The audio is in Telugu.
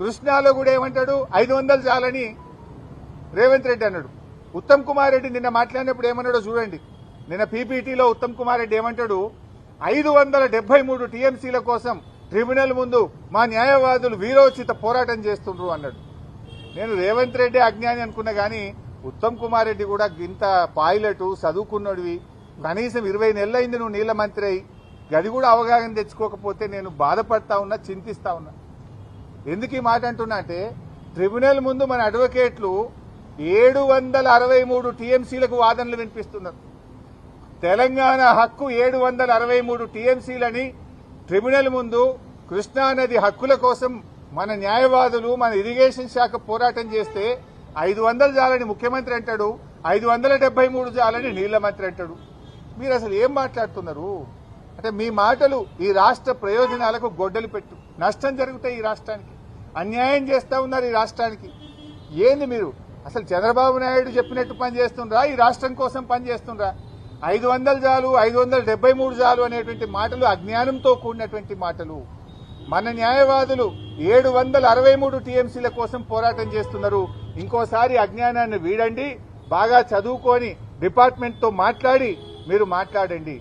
కృష్ణాలో కూడా ఏమంటాడు 500 చాలని రేవంత్ రెడ్డి అన్నాడు. ఉత్తమ్ కుమార్ రెడ్డి నిన్న మాట్లాడినప్పుడు ఏమన్నాడో చూడండి. నిన్న పీపీటీలో ఉత్తమ్ కుమార్ రెడ్డి ఏమంటాడు, 573 టీఎంసీల కోసం ట్రిబ్యునల్ ముందు మా న్యాయవాదులు వీరోచిత పోరాటం చేస్తుండ్రు అన్నాడు. నేను రేవంత్ రెడ్డి అజ్ఞాని అనుకున్నా గానీ ఉత్తమ్ కుమార్ రెడ్డి కూడా ఇంత పైలట్ చదువుకున్నడివి, కనీసం 20 నెలలైంది నువ్వు నీళ్ల మంత్రి అయి, గది కూడా అవగాహన తెచ్చుకోకపోతే నేను బాధపడతా ఉన్నా, చింతిస్తా ఉన్నా. ఎందుకు ఈ మాట అంటున్నా అంటే, ట్రిబ్యునల్ ముందు మన అడ్వకేట్లు 763 టీఎంసీలకు వాదనలు వినిపిస్తున్నారు. తెలంగాణ హక్కు 763 టీఎంసీలని ట్రిబ్యునల్ ముందు కృష్ణానది హక్కుల కోసం మన న్యాయవాదులు, మన ఇరిగేషన్ శాఖ పోరాటం చేస్తే 500 చాలని ముఖ్యమంత్రి అంటాడు, 573 చాలని నీళ్ల మంత్రి అంటాడు. మీరు అసలు ఏం మాట్లాడుతున్నారు? అంటే మీ మాటలు ఈ రాష్ట్ర ప్రయోజనాలకు గొడ్డలు పెట్టు, నష్టం జరుగుతాయి ఈ రాష్ట్రానికి, అన్యాయం చేస్తా ఉన్నారు ఈ రాష్ట్రానికి. ఏంది మీరు అసలు చంద్రబాబు నాయుడు చెప్పినట్టు పని చేస్తుండ్రా, ఈ రాష్ట్రం కోసం పని చేస్తుండ్రా? 500 చాలు, 573 చాలు అనేటువంటి మాటలు అజ్ఞానంతో కూడినటువంటి మాటలు. మన న్యాయవాదులు 763 టీఎంసీల కోసం పోరాటం చేస్తున్నారు. ఇంకోసారి అజ్ఞానాన్ని వీడండి, బాగా చదువుకొని డిపార్ట్మెంట్తో మాట్లాడి మీరు మాట్లాడండి.